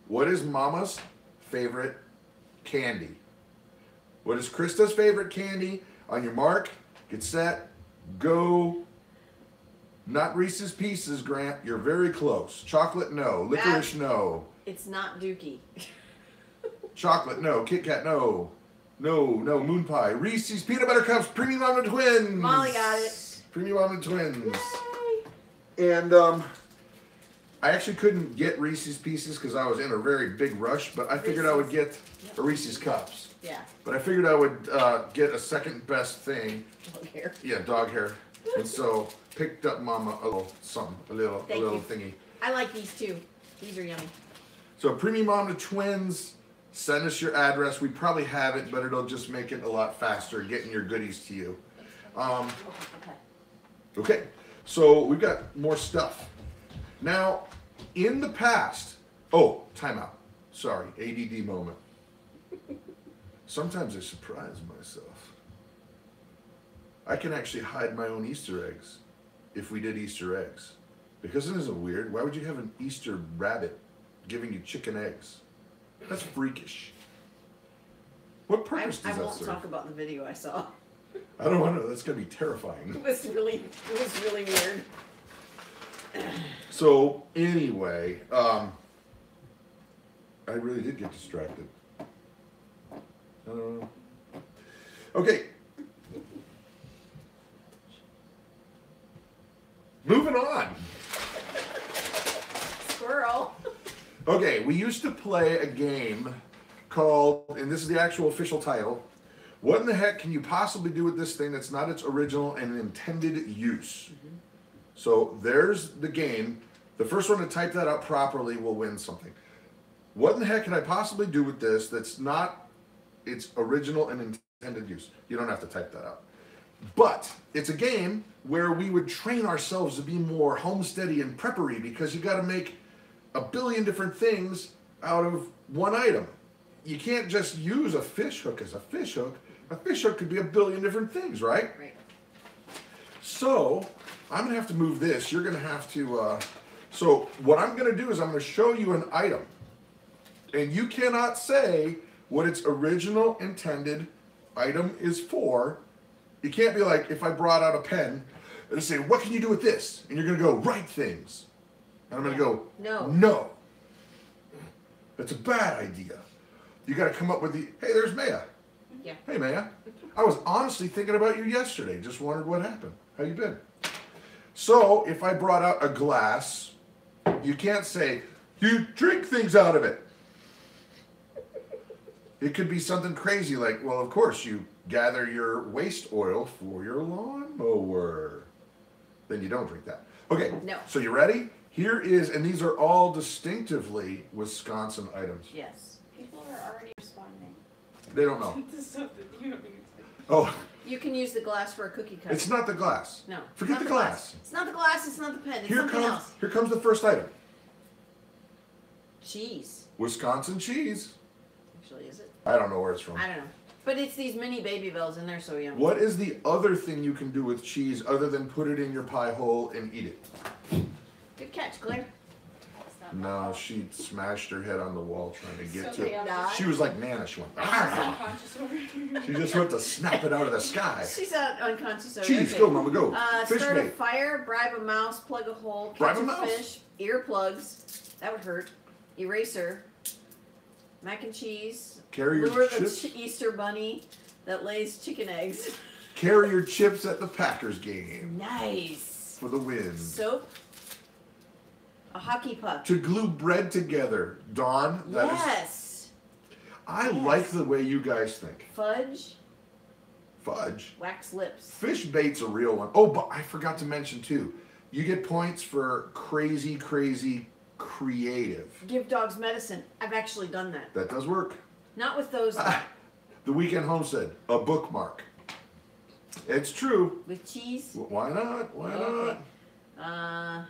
What is Mama's favorite candy? What is Christa's favorite candy? On your mark, get set, go. Not Reese's Pieces, Grant. You're very close. Chocolate, no. Licorice, no. It's not Dookie. Chocolate, no. Kit Kat, no. No, Moon Pie. Reese's Peanut Butter Cups, Premium Almond Twins. Molly got it. Premium Almond Twins. Yay. And I actually couldn't get Reese's Pieces because I was in a very big rush, but I figured I would get a Reese's Cups. Yeah. But I figured I would get a second best thing. Dog hair. Yeah, dog hair. And so picked up Mama a little something, a little Thank you. thingy. I like these too. These are yummy. So Premium Almond Twins, send us your address. We probably have it, but it'll just make it a lot faster getting your goodies to you. Okay. Okay, so we've got more stuff. Now, in the past, oh, timeout. Sorry, ADD moment. Sometimes I surprise myself. I can actually hide my own Easter eggs if we did Easter eggs. Because isn't it weird? Why would you have an Easter rabbit giving you chicken eggs? That's freakish. What purpose does I that won't serve? talk about the video I saw. I don't want to know. That's going to be terrifying. It was really weird. So anyway, I really did get distracted. I don't know. Okay. Moving on. Squirrel. Okay, we used to play a game called, and this is the actual official title, what in the heck can you possibly do with this thing that's not its original and intended use? So there's the game. The first one to type that out properly will win something. What in the heck can I possibly do with this that's not its original and intended use? You don't have to type that out. But it's a game where we would train ourselves to be more homesteady and preppery, because you got to make a billion different things out of one item. You can't just use a fish hook as a fish hook. A fish hook could be a billion different things, right? Right. So I'm going to have to move this. You're going to have to... So what I'm going to do is I'm going to show you an item. And you cannot say what its original intended item is for. You can't be like, if I brought out a pen and say, what can you do with this? And you're going to go, write things. And I'm going to go, no. That's a bad idea. You got to come up with the, hey, there's Maya. Yeah. Hey, Maya. I was honestly thinking about you yesterday. Just wondered what happened. How you been? So if I brought out a glass, you can't say, you drink things out of it. It could be something crazy like, well, of course, you gather your waste oil for your lawnmower. Then you don't drink that. Okay, No. So you ready? Here is, and these are all distinctively Wisconsin items. Yes. People are already responding. They don't know. This is something you don't need to say. Oh, You can use the glass for a cookie cutter. it's not the glass. No. Forget not the glass. It's not the glass, it's not the pen, it's Here something comes, else. here comes the first item. Cheese. Wisconsin cheese. Actually, is it? I don't know where it's from. I don't know. But it's these mini baby bells and they're so yummy. What is the other thing you can do with cheese other than put it in your pie hole and eat it? Good catch, Claire. It's not No, she smashed her head on the wall trying to get so to it. chaotic. She was like Nana. She went. unconscious over here. She just went to snap it out of the sky. She's out unconscious over Cheese, there. go, mama, go. Fish Start a bait. fire, bribe a mouse, plug a hole, Bribe catch a a mouse? fish, earplugs, that would hurt, eraser, mac and cheese, Carry lure your the chips. Easter bunny that lays chicken eggs. Carry your chips at the Packers game Nice. for the win. Soap, a hockey puck. To glue bread together, Dawn. That is. Yes. I Yes. like the way you guys think. Fudge, Fudge. wax lips. Fish bait's a real one. Oh, but I forgot to mention too. You get points for crazy, crazy creative. Give dogs medicine. I've actually done that. That does work. Not with those, The Weekend Homestead, a bookmark. It's true. with cheese. Why not? Why Okay. not?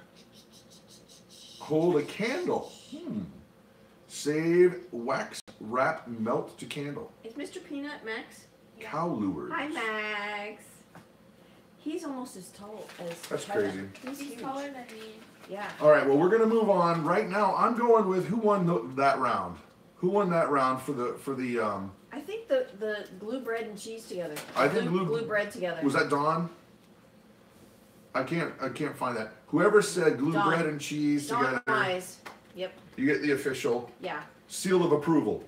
Hold a candle. Save wax wrap melt to candle. Is Mr. Peanut Max? Cow lures. Hi, Max. He's almost as tall as That's Tyler. crazy. He's He's huge. taller than me. Yeah. All right. Well, we're gonna move on. Right now, I'm going with who won that round. Who won that round for the I think the glue bread and cheese together. I think glue bread together. Was that Dawn? I can't find that. Whoever said glue Dawn. bread and cheese Dawn together, Wise. Yep. you get the official Yeah. seal of approval.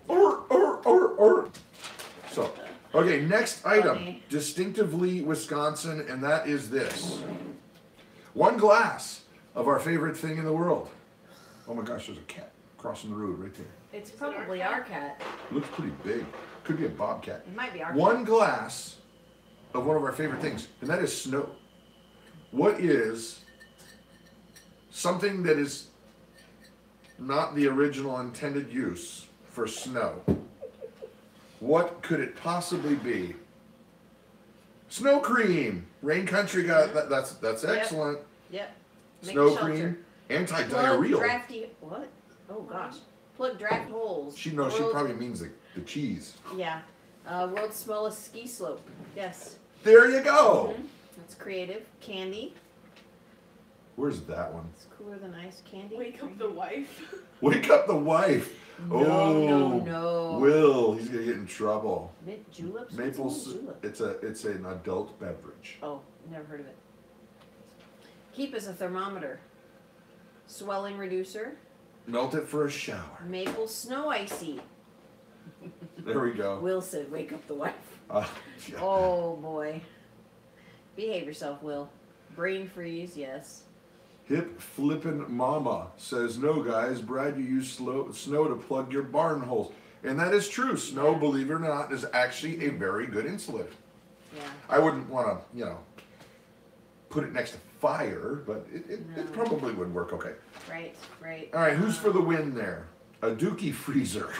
So, okay, next item, Funny. distinctively Wisconsin, and that is this. One glass of our favorite thing in the world. Oh my gosh, there's a cat crossing the road right there. It's probably our cat. Looks pretty big. Could be a bobcat. It might be our One cat. glass of one of our favorite things, and that is snow. What is something that is not the original intended use for snow? What could it possibly be? Snow cream. Rain Country got that. That's excellent. Yep. Make Snow a shelter. cream. Plug Anti-diarrheal. drafty. What? Oh gosh. Plug draft holes. She World- probably means the cheese. Yeah. World's smallest ski slope. Yes. There you go. That's creative. Candy. Where's that one? It's cooler than ice. Candy. Wake up the wife. Wake up the wife. No. Will, he's gonna get in trouble. Mint juleps. Maple. What's a mint julep? It's an adult beverage. Oh, never heard of it. Keep as a thermometer. Swelling reducer. Melt it for a shower. Maple snow icy. There we go. Will said, "Wake up the wife." Yeah. Oh boy. Behave yourself, Will. Brain freeze. Yes. Hip flippin' mama says, no guys, Brad, you use snow to plug your barn holes. And that is true. Snow, believe it or not, is actually a very good insulator. Yeah. I wouldn't want to, put it next to fire, but it probably would work okay. Right. Right. All right, who's for the win there? A Dookie freezer.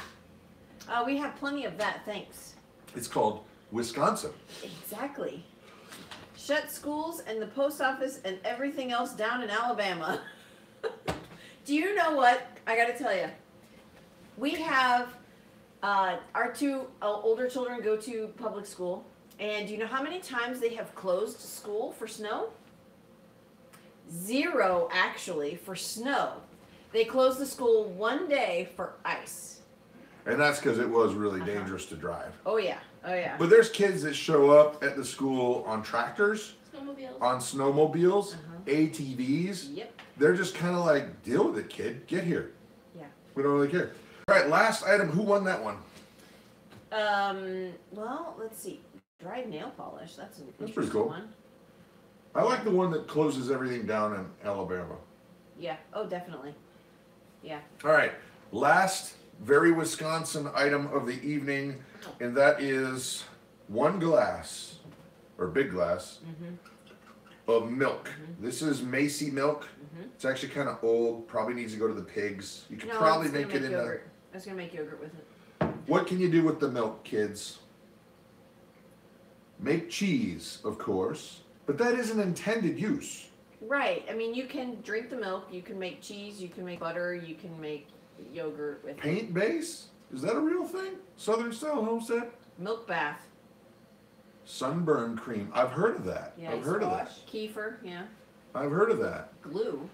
We have plenty of that. Thanks. It's called Wisconsin. Exactly. Shut schools and the post office and everything else down in Alabama. Do you know what? I gotta tell you. We have our two older children go to public school, and do you know how many times they have closed school for snow? 0 actually for snow. They closed the school one day for ice. And that's because it was really dangerous to drive. Oh yeah. Oh yeah. But there's kids that show up at the school on tractors, Snowmobiles. on snowmobiles, ATVs. Yep. They're just kind of like, deal with it, kid. Get here. Yeah. We don't really care. All right, last item. Who won that one? Well, let's see. Dried nail polish. That's an That's interesting pretty cool. one. I like the one that closes everything down in Alabama. Yeah. Oh, definitely. Yeah. All right. Last very Wisconsin item of the evening, and that is 1 glass, or big glass, of milk. This is Macy milk. It's actually kind of old. Probably needs to go to the pigs. You could probably make it in yogurt. I was gonna make yogurt with it. What can you do with the milk, kids? Make cheese, of course, but that isn't intended use. Right. I mean, you can drink the milk. You can make cheese. You can make butter. You can make yogurt with Paint base? Is that a real thing? Southern style homestead? milk bath. Sunburn cream. I've heard of that. Yeah, I've heard of that. Kefir. Yeah. I've heard of that. Glue.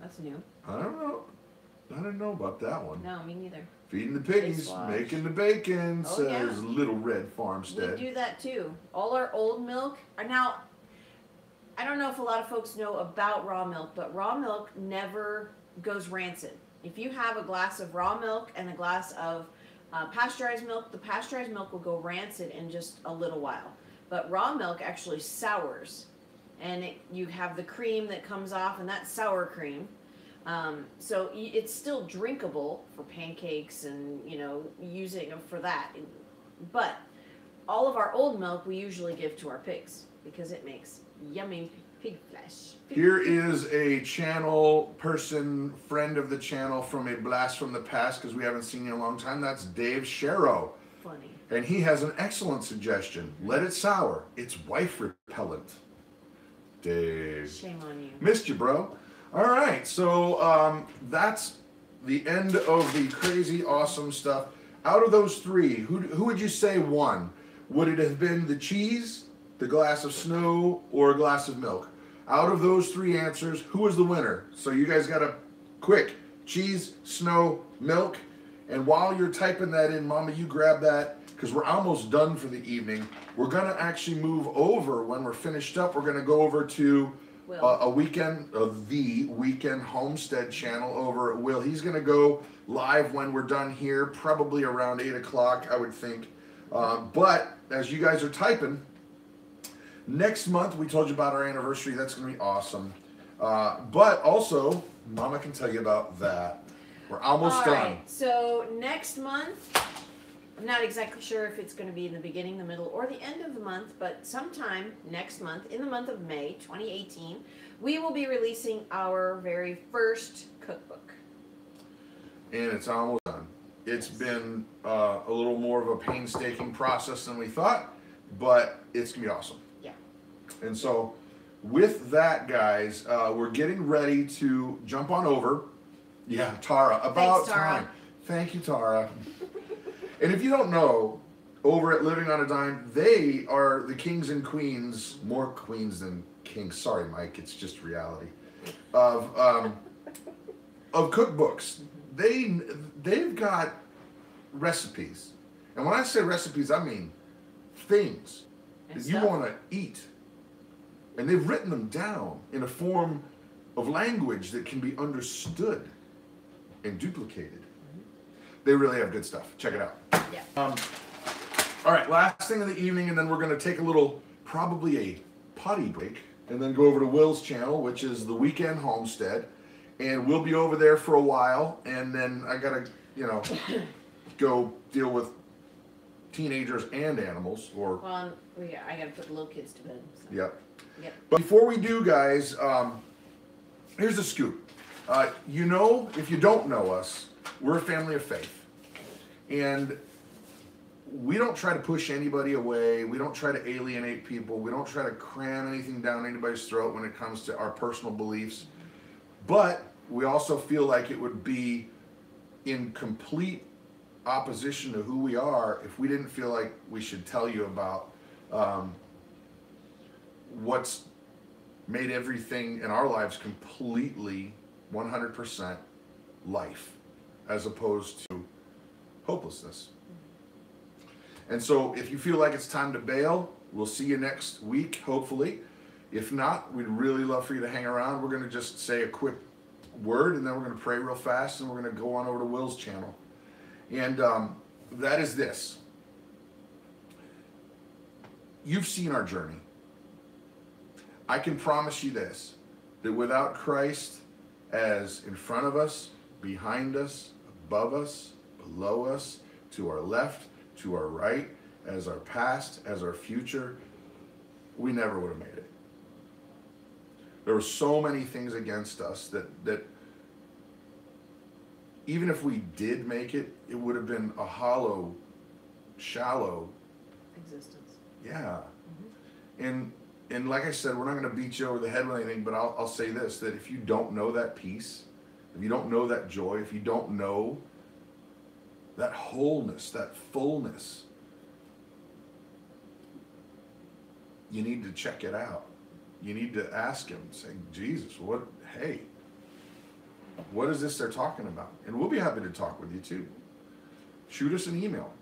That's new. I don't know. I didn't know about that one. No, me neither. Feeding the piggies, Face wash. making the bacon, Oh, says yeah. Little Red We Farmstead. do that too. All our old milk are now. I don't know if a lot of folks know about raw milk, but raw milk never goes rancid. If you have a glass of raw milk and a glass of pasteurized milk, the pasteurized milk will go rancid in just a little while. But raw milk actually sours, and you have the cream that comes off, and that's sour cream. So it's still drinkable for pancakes and, you know, using them for that. But all of our old milk we usually give to our pigs because it makes yummy pig flesh. Here is a channel person, friend of the channel from a blast from the past because we haven't seen you in a long time. That's Dave Sharrow. Funny. And he has an excellent suggestion. Let it sour. It's wife repellent. Dave. Shame on you. Missed you, bro. All right, so that's the end of the crazy awesome stuff. Out of those three, who would you say won? Would it have been the cheese, the glass of snow, or a glass of milk? Out of those three answers, who was the winner? So you guys got to quick, cheese, snow, milk. And while you're typing that in, Mama, you grab that because we're almost done for the evening. We're going to actually move over when we're finished up. We're going to go over to the Weekend Homestead channel over at Will. He's going to go live when we're done here, probably around 8 o'clock, I would think. But as you guys are typing, next month, we told you about our anniversary. That's going to be awesome. But also, Mama can tell you about that. We're almost done. All right, so next month, I'm not exactly sure if it's going to be in the beginning, the middle, or the end of the month, but sometime next month, in the month of May 2018, we will be releasing our very first cookbook. And it's almost done. It's been a little more of a painstaking process than we thought, but it's going to be awesome. Yeah. And so with that, guys, we're getting ready to jump on over. Yeah, Tara, about Thanks, Tara. time. Thank you, Tara. And if you don't know, over at Living on a Dime, they are the kings and queens, more queens than kings. Sorry, Mike, it's just reality. Of cookbooks. They've got recipes. And when I say recipes, I mean things that you want to eat. And they've written them down in a form of language that can be understood and duplicated. They really have good stuff. Check it out. Yeah. All right, last thing of the evening, and then we're going to take a little, probably a potty break, and then go over to Will's channel, which is the Weekend Homestead. And we'll be over there for a while, and then I got to, you know, go deal with teenagers and animals. Or Well, I got to put the little kids to bed. So. Yep. Yep. But before we do, guys, here's the scoop. You know, if you don't know us, we're a family of faith. And we don't try to push anybody away. We don't try to alienate people. We don't try to cram anything down anybody's throat when it comes to our personal beliefs. But we also feel like it would be in complete opposition to who we are if we didn't feel like we should tell you about what's made everything in our lives completely 100% life as opposed to hopelessness. And so if you feel like it's time to bail, we'll see you next week, hopefully. If not, we'd really love for you to hang around. We're going to just say a quick word, and then we're going to pray real fast, and we're going to go on over to Will's channel. And that is this. You've seen our journey. I can promise you this, that without Christ as in front of us, behind us, above us, below us, to our left, to our right, as our past, as our future, we never would have made it. There were so many things against us that even if we did make it, it would have been a hollow, shallow Existence. yeah. And like I said, we're not going to beat you over the head with anything, but I'll say this, that if you don't know that peace, if you don't know that joy, if you don't know that wholeness, that fullness, you need to check it out. You need to ask him, say, Jesus, hey, what is this they're talking about? And we'll be happy to talk with you too. Shoot us an email.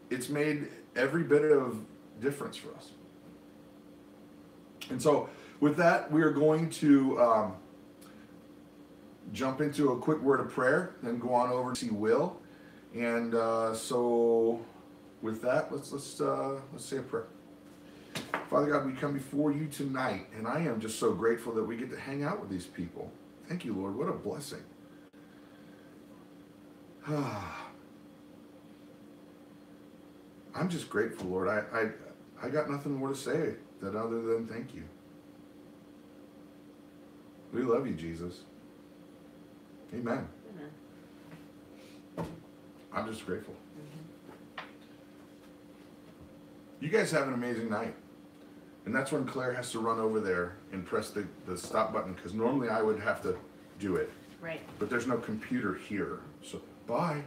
It's made every bit of difference for us. And so with that, we are going to jump into a quick word of prayer, then go on over to see Will. And so with that, let's say a prayer. Father God, we come before you tonight, and I am just so grateful that we get to hang out with these people. Thank you, Lord. What a blessing. I'm just grateful, Lord. I got nothing more to say that other than thank you. We love you, Jesus. Amen. Amen. I'm just grateful. You guys have an amazing night. And that's when Claire has to run over there and press the stop button, because normally I would have to do it. Right. But there's no computer here. So, bye.